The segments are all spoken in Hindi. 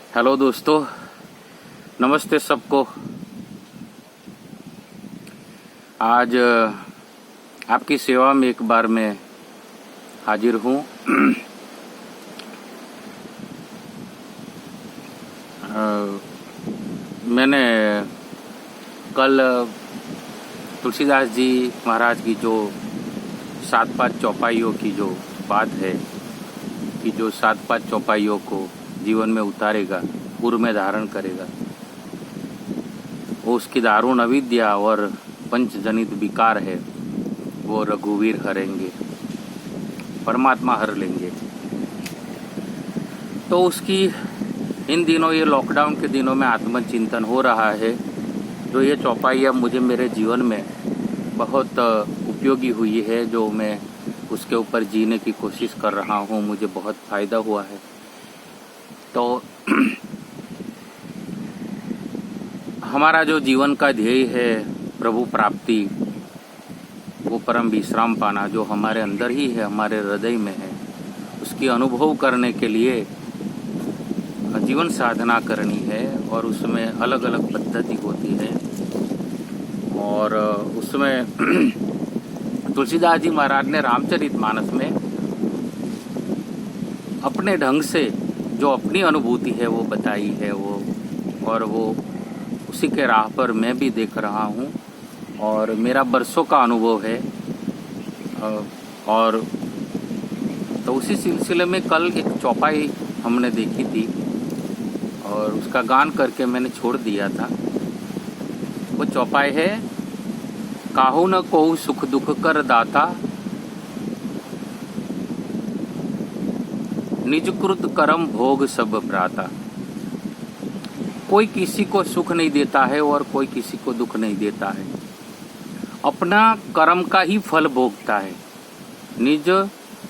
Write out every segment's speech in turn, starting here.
हेलो दोस्तों, नमस्ते सबको। आज आपकी सेवा में एक बार मैं हाजिर हूँ। मैंने कल तुलसीदास जी महाराज की जो 7-5 चौपाइयों की जो बात है कि जो 7-5 चौपाइयों को जीवन में उतारेगा, पूर्व में धारण करेगा, वो उसकी दारुण अविद्या और पंचजनित विकार है, वो रघुवीर हरेंगे, परमात्मा हर लेंगे। तो उसकी इन दिनों, ये लॉकडाउन के दिनों में आत्मचिंतन हो रहा है। जो ये चौपाइयाँ मुझे मेरे जीवन में बहुत उपयोगी हुई है, जो मैं उसके ऊपर जीने की कोशिश कर रहा हूँ, मुझे बहुत फायदा हुआ है। तो हमारा जो जीवन का ध्येय है प्रभु प्राप्ति, वो परम विश्राम पाना, जो हमारे अंदर ही है, हमारे हृदय में है, उसकी अनुभव करने के लिए जीवन साधना करनी है। और उसमें अलग अलग पद्धति होती है। और उसमें तुलसीदास जी महाराज ने रामचरितमानस में अपने ढंग से जो अपनी अनुभूति है वो बताई है, और वो उसी के राह पर मैं भी देख रहा हूँ। और मेरा बरसों का अनुभव है। और तो उसी सिलसिले में कल एक चौपाई हमने देखी थी और उसका गान करके मैंने छोड़ दिया था। वो चौपाई है, काहू न कोहू सुख दुख कर दाता, निजकृत कर्म भोग सब भ्राता। कोई किसी को सुख नहीं देता है और कोई किसी को दुख नहीं देता है, अपना कर्म का ही फल भोगता है। निज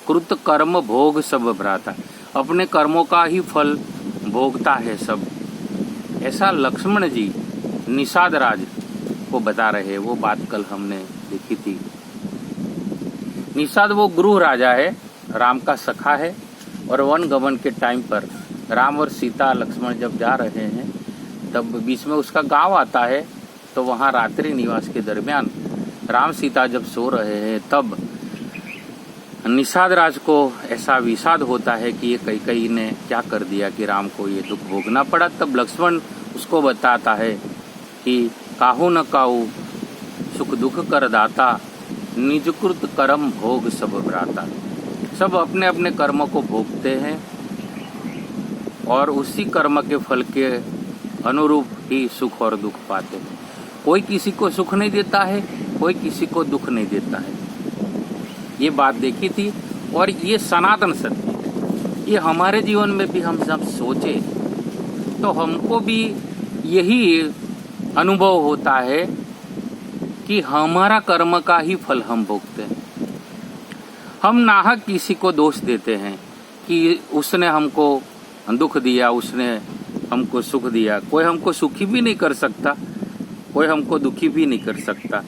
कृत कर्म भोग सब भ्राता, अपने कर्मों का ही फल भोगता है सब। ऐसा लक्ष्मण जी निषाद राज को बता रहे, वो बात कल हमने देखी थी। निषाद वो गृह राजा है, राम का सखा है। और वन गमन के टाइम पर राम और सीता लक्ष्मण जब जा रहे हैं, तब बीच में उसका गांव आता है। तो वहां रात्रि निवास के दरमियान राम सीता जब सो रहे हैं, तब निषाद राज को ऐसा विषाद होता है कि ये कैकेयी ने क्या कर दिया कि राम को ये दुख भोगना पड़ा। तब लक्ष्मण उसको बताता है कि काहू न काहू सुख दुख कर दाता, निजकृत कर्म भोग सब भ्राता। सब अपने अपने कर्मों को भोगते हैं और उसी कर्म के फल के अनुरूप ही सुख और दुख पाते हैं। कोई किसी को सुख नहीं देता है, कोई किसी को दुख नहीं देता है। ये बात देखी थी। और ये सनातन सत्य, ये हमारे जीवन में भी हम जब सोचे तो हमको भी यही अनुभव होता है कि हमारा कर्म का ही फल हम भोगते हैं। हम नाहक किसी को दोष देते हैं कि उसने हमको दुख दिया, उसने हमको सुख दिया। कोई हमको सुखी भी नहीं कर सकता, कोई हमको दुखी भी नहीं कर सकता।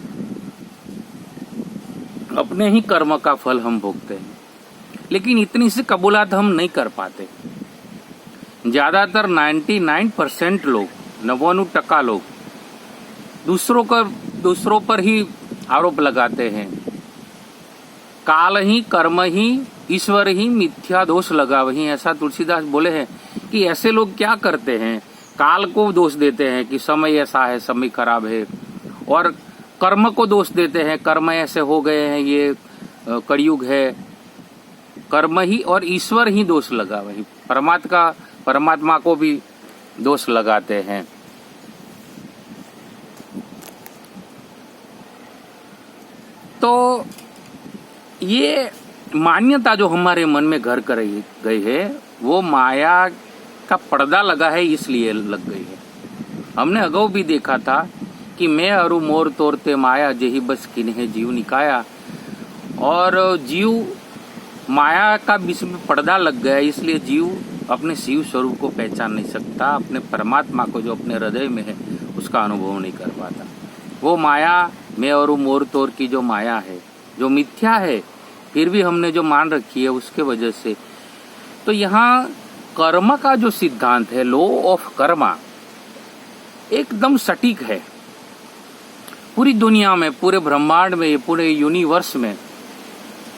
अपने ही कर्म का फल हम भोगते हैं। लेकिन इतनी सी कबूलात हम नहीं कर पाते। ज्यादातर 99% लोग, 99% लोग दूसरों पर ही आरोप लगाते हैं। काल ही कर्म ही ईश्वर ही मिथ्या दोष लगा वही, ऐसा तुलसीदास बोले हैं। कि ऐसे लोग क्या करते हैं, काल को दोष देते हैं कि समय ऐसा है, समय खराब है, और कर्म को दोष देते हैं, कर्म ऐसे हो गए हैं, ये कलयुग है। कर्म ही और ईश्वर ही दोष लगा वही, परमात्मा को भी दोष लगाते हैं। तो ये मान्यता जो हमारे मन में घर कर गई है, वो माया का पर्दा लगा है, इसलिए लग गई है। हमने अगाऊ भी देखा था कि मैं अरु मोर तोरते माया, जेही बस किन्हे जीव निकाया। और जीव माया का बीच में पर्दा लग गया, इसलिए जीव अपने शिव स्वरूप को पहचान नहीं सकता, अपने परमात्मा को जो अपने हृदय में है उसका अनुभव नहीं कर पाता। वो माया, मैं और मोर तोर की जो माया है, जो मिथ्या है, फिर भी हमने जो मान रखी है उसके वजह से। तो यहाँ कर्म का जो सिद्धांत है, लॉ ऑफ कर्मा, एकदम सटीक है। पूरी दुनिया में, पूरे ब्रह्मांड में, पूरे यूनिवर्स में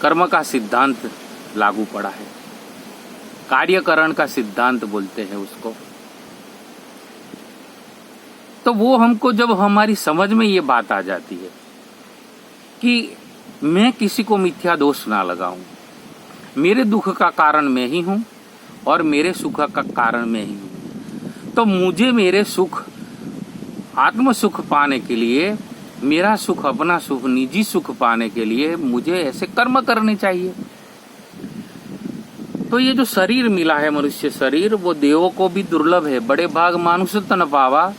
कर्म का सिद्धांत लागू पड़ा है। कार्यकरण का सिद्धांत बोलते हैं उसको। तो वो हमको, जब हमारी समझ में ये बात आ जाती है कि मैं किसी को मिथ्या दोष ना लगाऊं, मेरे दुख का कारण मैं ही हूं और मेरे सुख का कारण मैं ही हूं, तो मुझे मेरे सुख, आत्म सुख पाने के लिए, मेरा सुख, अपना सुख, निजी सुख पाने के लिए मुझे ऐसे कर्म करने चाहिए। तो ये जो शरीर मिला है, मनुष्य शरीर, वो देवों को भी दुर्लभ है। बड़े भाग मानुष तन पावा,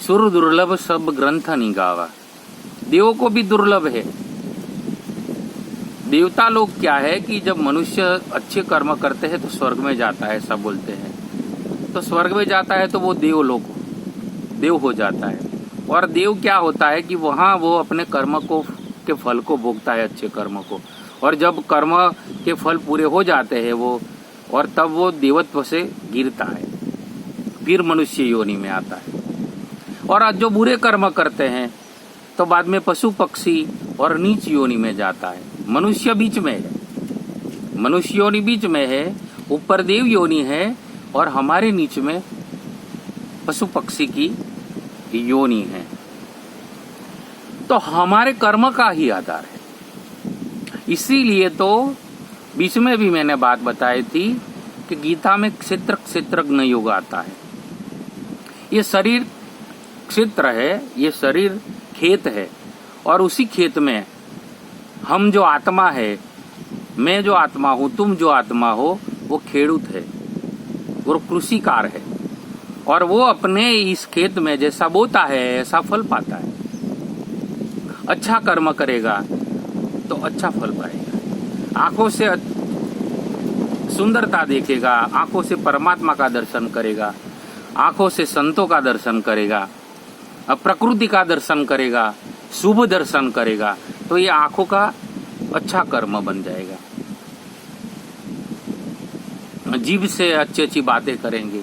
सुर दुर्लभ सब ग्रंथ नहीं गावा। देवों को भी दुर्लभ है। देवता लोग क्या है कि जब मनुष्य अच्छे कर्म करते हैं तो स्वर्ग में जाता है, ऐसा बोलते हैं। तो स्वर्ग में जाता है तो वो देव हो जाता है। और देव क्या होता है कि वहां वो अपने कर्म को के फल को भोगता है, अच्छे कर्म को। और जब कर्म के फल पूरे हो जाते हैं वो, और तब वो देवत्व से गिरता है, फिर मनुष्य योनि में आता है। और जो बुरे कर्म करते हैं तो बाद में पशु पक्षी और नीच योनि में जाता है। मनुष्य बीच में है, मनुष्य योनि बीच में है, ऊपर देव योनि है और हमारे नीच में पशु पक्षी की योनि है। तो हमारे कर्म का ही आधार है। इसीलिए तो बीच में भी मैंने बात बताई थी कि गीता में क्षेत्र क्षेत्रज्ञ योग आता है। ये शरीर क्षेत्र है, ये शरीर खेत है, और उसी खेत में हम जो आत्मा है, मैं जो आत्मा हूं, तुम जो आत्मा हो, वो खेडूत है, वो कृषिकार है। और वो अपने इस खेत में जैसा बोता है ऐसा फल पाता है। अच्छा कर्म करेगा तो अच्छा फल पाएगा। आंखों से सुंदरता देखेगा, आंखों से परमात्मा का दर्शन करेगा, आंखों से संतों का दर्शन करेगा, प्रकृति का दर्शन करेगा, शुभ दर्शन करेगा, तो ये आंखों का अच्छा कर्म बन जाएगा। जीभ से अच्छी अच्छी बातें करेंगे।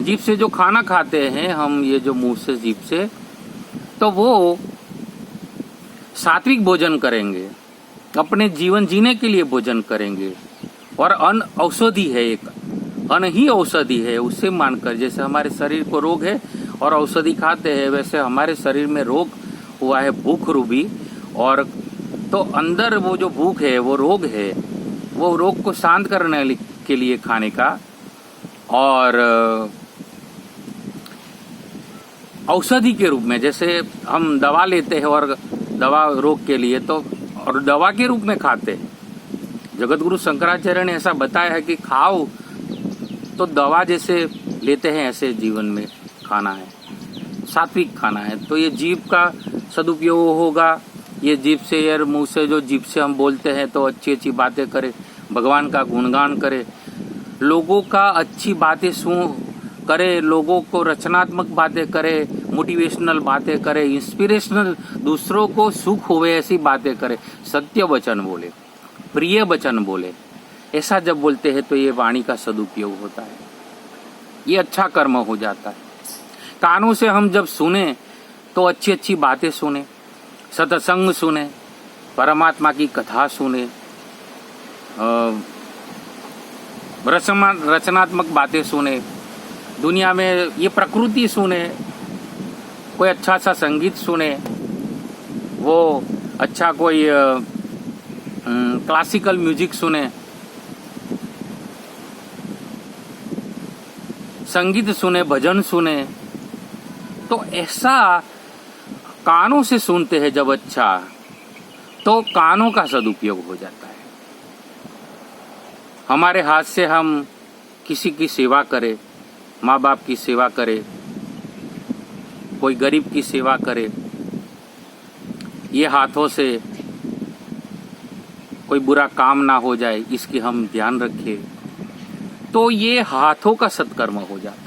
जीभ से जो खाना खाते हैं हम, ये जो मुंह से, जीभ से, तो वो सात्विक भोजन करेंगे, अपने जीवन जीने के लिए भोजन करेंगे। और अन्न औषधि है, एक अन्न ही औषधि है। उससे मानकर, जैसे हमारे शरीर को रोग है और औषधि खाते हैं, वैसे हमारे शरीर में रोग हुआ है, भूख रूपी। और तो अंदर वो जो भूख है, वो रोग है, वो रोग को शांत करने के लिए खाने का, और औषधि के रूप में, जैसे हम दवा लेते हैं और दवा रोग के लिए, तो और दवा के रूप में खाते हैं। जगत गुरु शंकराचार्य ने ऐसा बताया है कि खाओ तो दवा जैसे लेते हैं ऐसे जीवन में खाना है, सात्विक खाना है। तो ये जीभ का सदुपयोग होगा। ये जीभ से, यार मुंह से, जो जीभ से हम बोलते हैं तो अच्छी अच्छी बातें करें, भगवान का गुणगान करे, लोगों का अच्छी बातें करे, लोगों को रचनात्मक बातें करे, मोटिवेशनल बातें करे, इंस्पिरेशनल, दूसरों को सुख होवे ऐसी बातें करे, सत्य वचन बोले, प्रिय वचन बोले। ऐसा जब बोलते हैं तो ये वाणी का सदुपयोग होता है, ये अच्छा कर्म हो जाता है। कानों से हम जब सुने तो अच्छी अच्छी बातें सुने, सत्संग सुने, परमात्मा की कथा सुने, रचनात्मक बातें सुने, दुनिया में ये प्रकृति सुने, कोई अच्छा सा संगीत सुने, वो अच्छा कोई क्लासिकल म्यूजिक सुने, संगीत सुने, भजन सुने। तो ऐसा कानों से सुनते हैं जब, अच्छा, तो कानों का सदुपयोग हो जाता है। हमारे हाथ से हम किसी की सेवा करें, माँ बाप की सेवा करे, कोई गरीब की सेवा करे, ये हाथों से कोई बुरा काम ना हो जाए, इसकी हम ध्यान रखें, तो ये हाथों का सत्कर्म हो जाता है।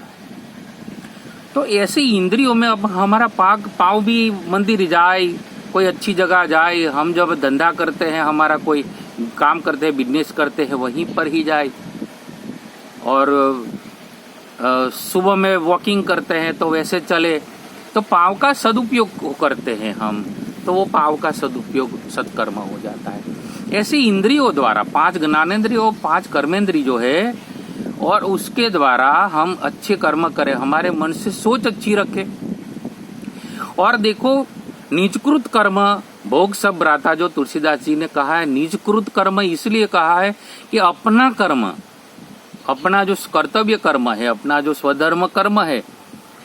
तो ऐसे इंद्रियों में अब हमारा पाँव भी मंदिर जाए, कोई अच्छी जगह जाए, हम जब धंधा करते हैं, हमारा कोई काम करते हैं, बिजनेस करते हैं, वहीं पर ही जाए। और सुबह में वॉकिंग करते हैं तो वैसे चले, तो पाँव का सदुपयोग करते हैं हम, तो वो पाँव का सदुपयोग सत्कर्म हो जाता है। ऐसे इंद्रियों द्वारा 5 ज्ञानेंद्रिय और 5 कर्मेंद्रिय जो है, और उसके द्वारा हम अच्छे कर्म करें, हमारे मन से सोच अच्छी रखें। और देखो निजकृत कर्म भोग सब भ्राता, जो तुलसीदास जी ने कहा है, निजकृत कर्म इसलिए कहा है कि अपना कर्म, अपना जो कर्तव्य कर्म है, अपना जो स्वधर्म कर्म है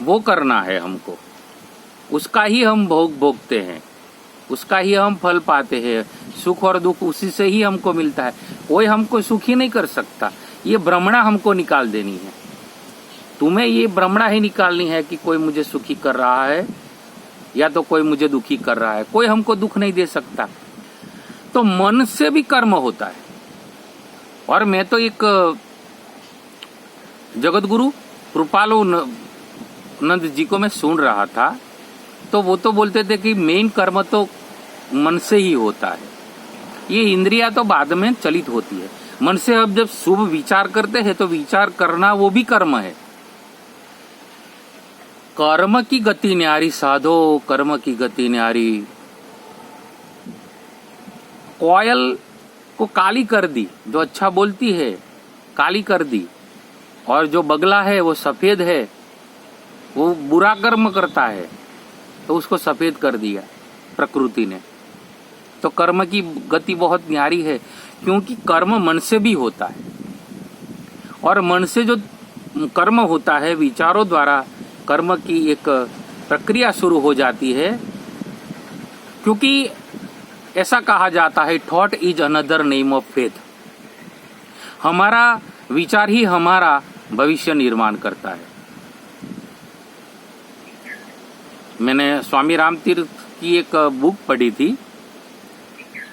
वो करना है हमको, उसका ही हम भोग भोगते हैं, उसका ही हम फल पाते हैं, सुख और दुख उसी से ही हमको मिलता है। कोई हमको सुखी नहीं कर सकता, ये भ्रमणा हमको निकाल देनी है। तुम्हें ये भ्रमणा ही निकालनी है कि कोई मुझे सुखी कर रहा है या तो कोई मुझे दुखी कर रहा है, कोई हमको दुख नहीं दे सकता। तो मन से भी कर्म होता है। और मैं तो एक जगत गुरु कृपालु नंद जी को मैं सुन रहा था, तो वो तो बोलते थे कि मेन कर्म तो मन से ही होता है, ये इंद्रियां तो बाद में चलित होती है। मन से अब जब शुभ विचार करते हैं तो विचार करना वो भी कर्म है। कर्म की गति न्यारी साधो, कर्म की गति न्यारी। कोयल को काली कर दी, जो अच्छा बोलती है काली कर दी, और जो बगला है वो सफेद है, वो बुरा कर्म करता है तो उसको सफेद कर दिया प्रकृति ने। तो कर्म की गति बहुत न्यारी है, क्योंकि कर्म मन से भी होता है, और मन से जो कर्म होता है, विचारों द्वारा कर्म की एक प्रक्रिया शुरू हो जाती है। क्योंकि ऐसा कहा जाता है, thought is another name of faith. हमारा विचार ही हमारा भविष्य निर्माण करता है। मैंने स्वामी रामतीर्थ की एक बुक पढ़ी थी,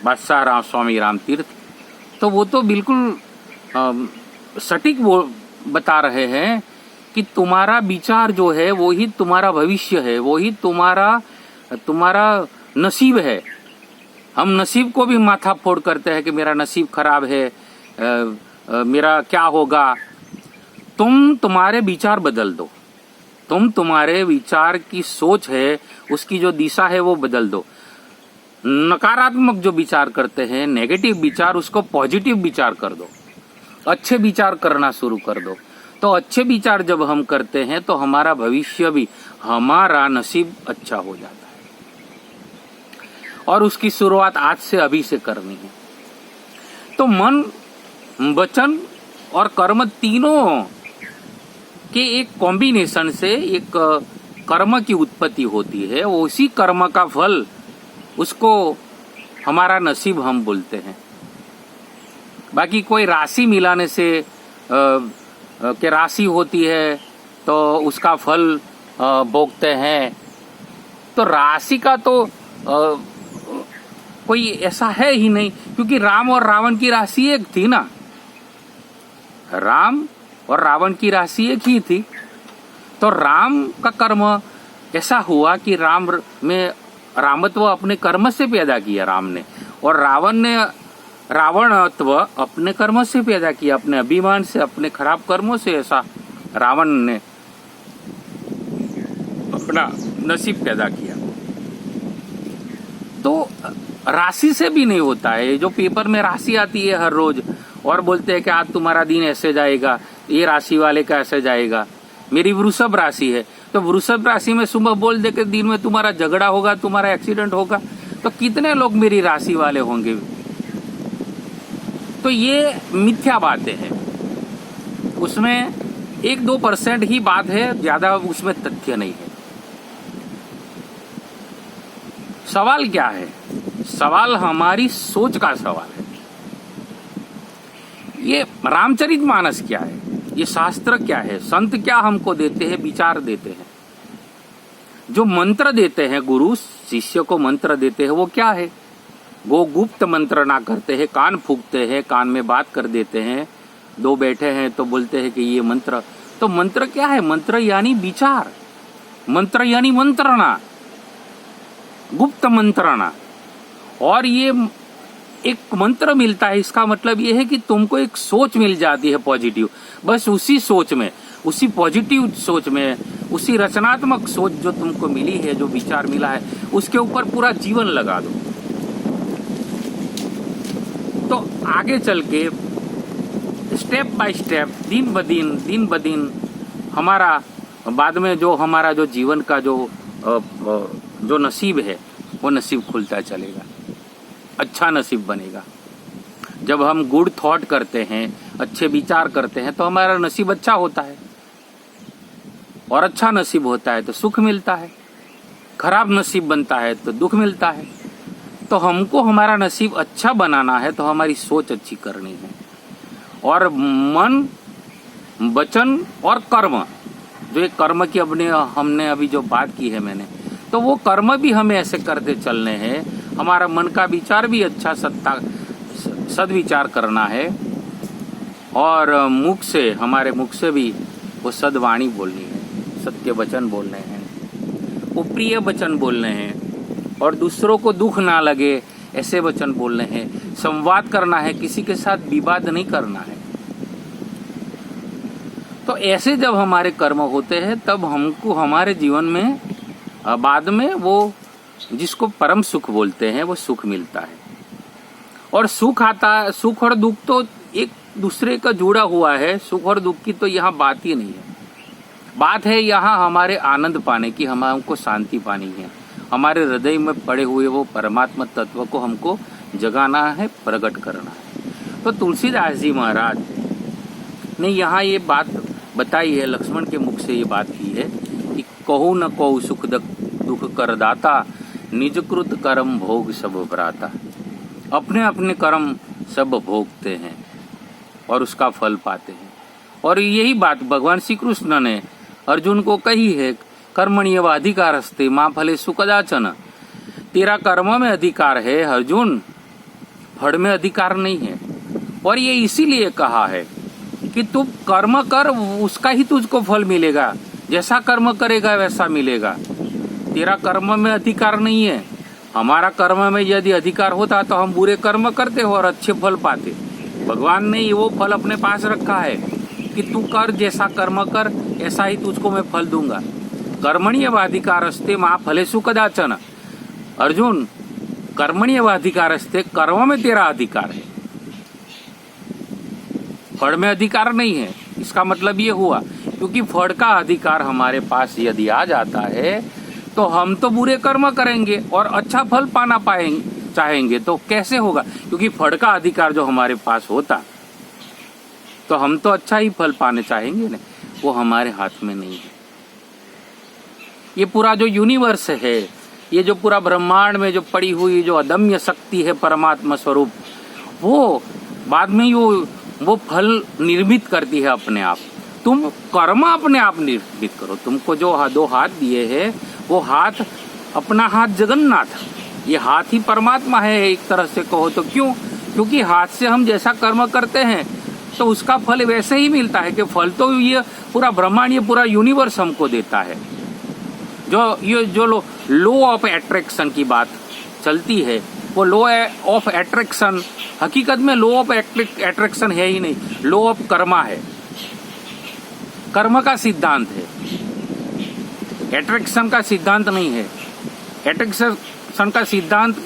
बादशाह राम स्वामी रामतीर्थ, तो वो तो बिल्कुल सटीक वो बता रहे हैं कि तुम्हारा विचार जो है वो ही तुम्हारा भविष्य है, वो ही तुम्हारा नसीब है। हम नसीब को भी माथा फोड़ करते हैं कि मेरा नसीब खराब है, मेरा क्या होगा। तुम तुम्हारे विचार बदल दो, तुम तुम्हारे विचार की सोच है, उसकी जो दिशा है वो बदल दो। नकारात्मक जो विचार करते हैं, नेगेटिव विचार, उसको पॉजिटिव विचार कर दो, अच्छे विचार करना शुरू कर दो। तो अच्छे विचार जब हम करते हैं तो हमारा भविष्य भी, हमारा नसीब अच्छा हो जाता है। और उसकी शुरुआत आज से, अभी से करनी है। तो मन, वचन और कर्म तीनों के एक कॉम्बिनेशन से एक कर्म की उत्पत्ति होती है। उसी कर्म का फल, उसको हमारा नसीब हम बोलते हैं। बाकी कोई राशि मिलाने से कि राशि होती है तो उसका फल भोगते हैं, तो राशि का तो कोई ऐसा है ही नहीं, क्योंकि राम और रावण की राशि एक थी ना। राम और रावण की राशि एक ही थी। तो राम का कर्म ऐसा हुआ कि राम में रामत्व अपने कर्म से पैदा किया राम ने, और रावण ने रावणत्व अपने कर्म से पैदा किया, अपने अभिमान से, अपने खराब कर्मों से। ऐसा रावण ने अपना नसीब पैदा किया। तो राशि से भी नहीं होता है। जो पेपर में राशि आती है हर रोज और बोलते हैं कि आज तुम्हारा दिन ऐसे जाएगा, ये राशि वाले का ऐसे जाएगा। मेरी वृषभ राशि है, तो वृषभ राशि में सुबह बोल दे के दिन में तुम्हारा झगड़ा होगा, तुम्हारा एक्सीडेंट होगा, तो कितने लोग मेरी राशि वाले होंगे। तो ये मिथ्या बातें हैं, उसमें 1-2% ही बात है, ज्यादा उसमें तथ्य नहीं है। सवाल क्या है? सवाल हमारी सोच का सवाल है। ये रामचरितमानस क्या है, ये शास्त्र क्या है, संत क्या हमको देते हैं, विचार देते हैं। जो मंत्र देते हैं गुरु शिष्य को मंत्र देते हैं, वो क्या है? वो गुप्त मंत्र ना करते हैं, कान फूंकते हैं, कान में बात कर देते हैं। दो बैठे हैं तो बोलते हैं कि ये मंत्र। तो मंत्र क्या है? मंत्र यानी विचार, मंत्र यानी मंत्रणा, गुप्त मंत्रणा। और ये एक मंत्र मिलता है। इसका मतलब ये है कि तुमको एक सोच मिल जाती है पॉजिटिव। बस उसी सोच में, उसी पॉजिटिव सोच में, उसी रचनात्मक सोच जो तुमको मिली है, जो विचार मिला है, उसके ऊपर पूरा जीवन लगा दो। तो आगे चल के स्टेप बाय स्टेप, दिन ब दिन हमारा बाद में जो हमारा जो जीवन का जो नसीब है, वो नसीब खुलता चलेगा, अच्छा नसीब बनेगा। जब हम गुड थॉट करते हैं, अच्छे विचार करते हैं, तो हमारा नसीब अच्छा होता है, और अच्छा नसीब होता है तो सुख मिलता है। खराब नसीब बनता है तो दुख मिलता है। तो हमको हमारा नसीब अच्छा बनाना है तो हमारी सोच अच्छी करनी है, और मन, वचन और कर्म, जो एक कर्म की हमने अभी जो बात की है मैंने, तो वो कर्म भी हमें ऐसे करते चलने हैं। हमारा मन का विचार भी अच्छा सदविचार करना है, और हमारे मुख से भी वो सदवाणी बोलनी है, सत्य वचन बोलने हैं, वो प्रिय वचन बोलने हैं, और दूसरों को दुख ना लगे ऐसे वचन बोलने हैं। संवाद करना है, किसी के साथ विवाद नहीं करना है। तो ऐसे जब हमारे कर्म होते हैं, तब हमको हमारे जीवन में बाद में वो जिसको परम सुख बोलते हैं, वो सुख मिलता है। और सुख आता है, सुख और दुख तो एक दूसरे का जुड़ा हुआ है। सुख और दुख की तो यहाँ बात ही नहीं है। बात है यहाँ हमारे आनंद पाने की, हमको शांति पानी है, हमारे हृदय में पड़े हुए वो परमात्मा तत्व को हमको जगाना है, प्रकट करना है। तो तुलसीदास जी महाराज ने यहाँ ये बात बताई है, लक्ष्मण के मुख से ये बात की है कि कहू न कहू सुख दुख कर दाता, निजकृत कर्म भोग सब भ्राता। अपने अपने कर्म सब भोगते हैं और उसका फल पाते हैं। और यही बात भगवान श्री कृष्ण ने अर्जुन को कही है, कर्मण्येव अधिकारस्ते मां फलेषु कदाचन। तेरा कर्म में अधिकार है अर्जुन, फल में अधिकार नहीं है। और ये इसीलिए कहा है कि तू कर्म कर, उसका ही तुझको फल मिलेगा, जैसा कर्म करेगा वैसा मिलेगा। तेरा कर्म में अधिकार नहीं है। हमारा कर्म में यदि अधिकार होता तो हम बुरे कर्म करते हो और अच्छे फल पाते। भगवान ने वो फल अपने पास रखा है कि तू कर, जैसा कर्म कर ऐसा ही तुझको मैं फल दूंगा। कर्मण्येव अधिकारस्ते मां फलेषु कदाचन। अर्जुन, कर्मण्येव अधिकारस्ते, कर्म में तेरा अधिकार है, फल में अधिकार नहीं है। इसका मतलब ये हुआ, क्योंकि फल का अधिकार हमारे पास यदि आ जाता है तो हम तो बुरे कर्म करेंगे और अच्छा फल पाना चाहेंगे। तो कैसे होगा? क्योंकि फल का अधिकार जो हमारे पास होता तो हम तो अच्छा ही फल पाने चाहेंगे ना, वो हमारे हाथ में नहीं है। ये पूरा जो यूनिवर्स है, ये जो पूरा ब्रह्मांड में जो पड़ी हुई जो अदम्य शक्ति है परमात्मा स्वरूप, वो बाद में वो फल निर्मित करती है अपने आप। तुम कर्म अपने आप निर्मित करो। तुमको जो दो हाथ दिए हैं, वो हाथ अपना हाथ जगन्नाथ, ये हाथ ही परमात्मा है एक तरह से कहो तो। क्यों? क्योंकि हाथ से हम जैसा कर्म करते हैं तो उसका फल वैसे ही मिलता है। कि फल तो ये पूरा ब्रह्मांड, ये पूरा यूनिवर्स हमको देता है। जो लॉ ऑफ एट्रैक्शन की बात चलती है, वो लॉ ऑफ एट्रैक्शन हकीकत में लॉ ऑफ एट्रैक्शन है ही नहीं, लॉ ऑफ कर्मा है, कर्म का सिद्धांत है, एट्रैक्शन का सिद्धांत नहीं है। एट्रैक्शन का सिद्धांत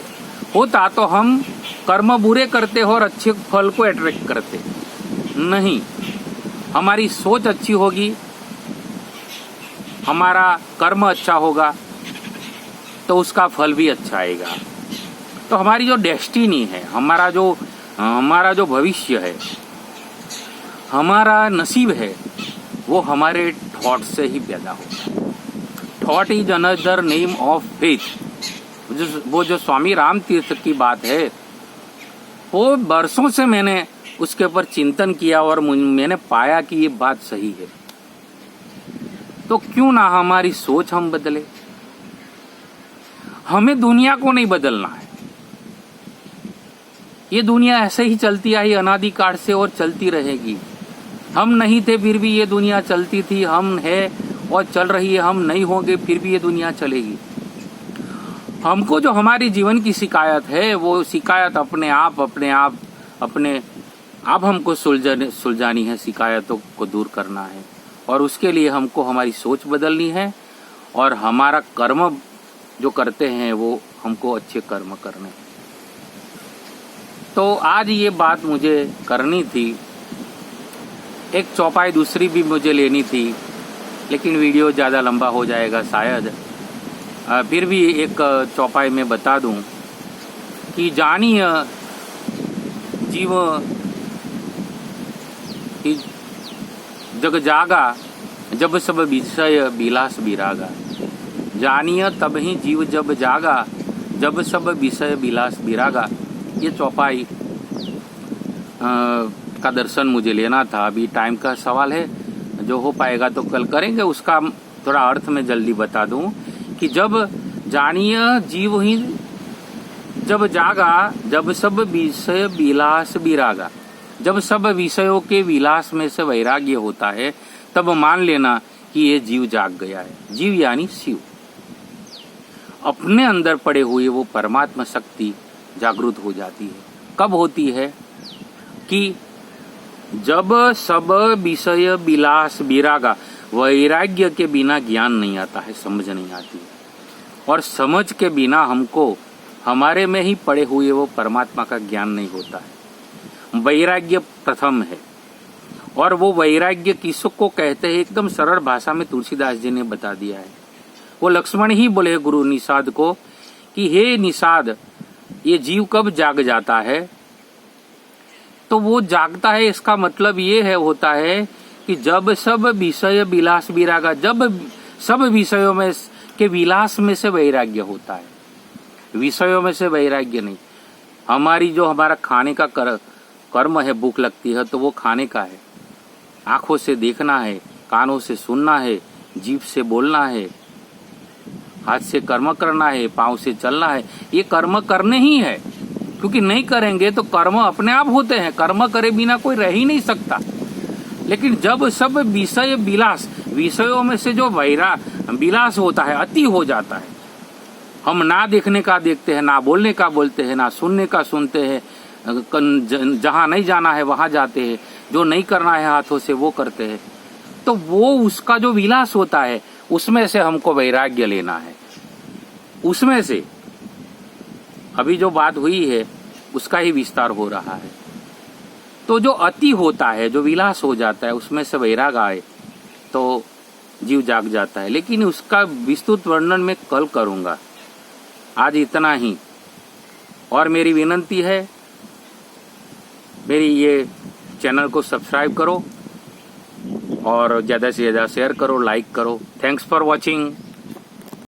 होता तो हम कर्म बुरे करते हो और अच्छे फल को एट्रैक्ट करते नहीं। हमारी सोच अच्छी होगी, हमारा कर्म अच्छा होगा तो उसका फल भी अच्छा आएगा। तो हमारी जो डेस्टिनी है, हमारा जो भविष्य है, हमारा नसीब है, वो हमारे थॉट से ही पैदा होता है। Thought is another name of faith. वो जो स्वामी राम तीर्थ की बात है, वो बरसों से मैंने उसके ऊपर चिंतन किया और मैंने पाया कि ये बात सही है। तो क्यों ना हमारी सोच हम बदले। हमें दुनिया को नहीं बदलना है। ये दुनिया ऐसे ही चलती आई अनादिकाल से और चलती रहेगी। हम नहीं थे फिर भी ये दुनिया चलती थी, हम है और चल रही है। हम नहीं होंगे फिर भी ये दुनिया चलेगी। हमको जो हमारी जीवन की शिकायत है वो शिकायत अपने आप हमको सुलझानी है, शिकायतों को दूर करना है। और उसके लिए हमको हमारी सोच बदलनी है और हमारा कर्म जो करते हैं वो हमको अच्छे कर्म करने हैं। तो आज ये बात मुझे करनी थी। एक चौपाई दूसरी भी मुझे लेनी थी, लेकिन वीडियो ज़्यादा लंबा हो जाएगा शायद। फिर भी एक चौपाई में बता दूं कि जानिए जीव जग जागा, जब सब विषय विलास विरागा। जानिए तब ही जीव जब जागा, जब सब विषय विलास विरागा। ये चौपाई का दर्शन मुझे लेना था। अभी टाइम का सवाल है, जो हो पाएगा तो कल करेंगे। उसका थोड़ा अर्थ में जल्दी बता दूं कि जब जानिए जीव ही जब जागा, जब सब विषय विलास विरागा। जब सब विषयों के विलास में से वैराग्य होता है, तब मान लेना कि ये जीव जाग गया है। जीव यानी शिव, अपने अंदर पड़े हुए वो परमात्मा शक्ति जागृत हो जाती है। कब होती है? कि जब सब विषय विलास विरागा। वैराग्य के बिना ज्ञान नहीं आता है, समझ नहीं आती है। और समझ के बिना हमको हमारे में ही पड़े हुए वो परमात्मा का ज्ञान नहीं होता है। वैराग्य प्रथम है। और वो वैराग्य किसको कहते हैं? एकदम सरल भाषा में तुलसीदास जी ने बता दिया है। वो लक्ष्मण ही बोले गुरु निषाद को कि हे निषाद, ये जीव कब जाग जाता है? तो वो जागता है, इसका मतलब ये है होता है कि जब सब विषय विलास विरागा, जब सब विषयों में के विलास में से वैराग्य होता है। विषयों में से वैराग्य नहीं। हमारी जो हमारा खाने का कर्म है, भूख लगती है तो वो खाने का है। आंखों से देखना है, कानों से सुनना है, जीभ से बोलना है, हाथ से कर्म करना है, पांव से चलना है। ये कर्म करने ही है, क्योंकि नहीं करेंगे तो कर्म अपने आप होते हैं। कर्म करे बिना कोई रह ही नहीं सकता। लेकिन जब सब विषय विलास, विषयों में से जो विलास होता है, अति हो जाता है। हम ना देखने का देखते हैं, ना बोलने का बोलते हैं, ना सुनने का सुनते हैं, जहां नहीं जाना है वहां जाते हैं, जो नहीं करना है हाथों से वो करते हैं। तो वो उसका जो विलास होता है, उसमें से हमको वैराग्य लेना है। उसमें से अभी जो बात हुई है उसका ही विस्तार हो रहा है। तो जो अति होता है, जो विलास हो जाता है, उसमें से वैराग आए तो जीव जाग जाता है। लेकिन उसका विस्तृत वर्णन मैं कल करूंगा। आज इतना ही। और मेरी विनंती है, मेरी ये चैनल को सब्सक्राइब करो और ज़्यादा से ज़्यादा शेयर करो, लाइक करो। Thanks for watching.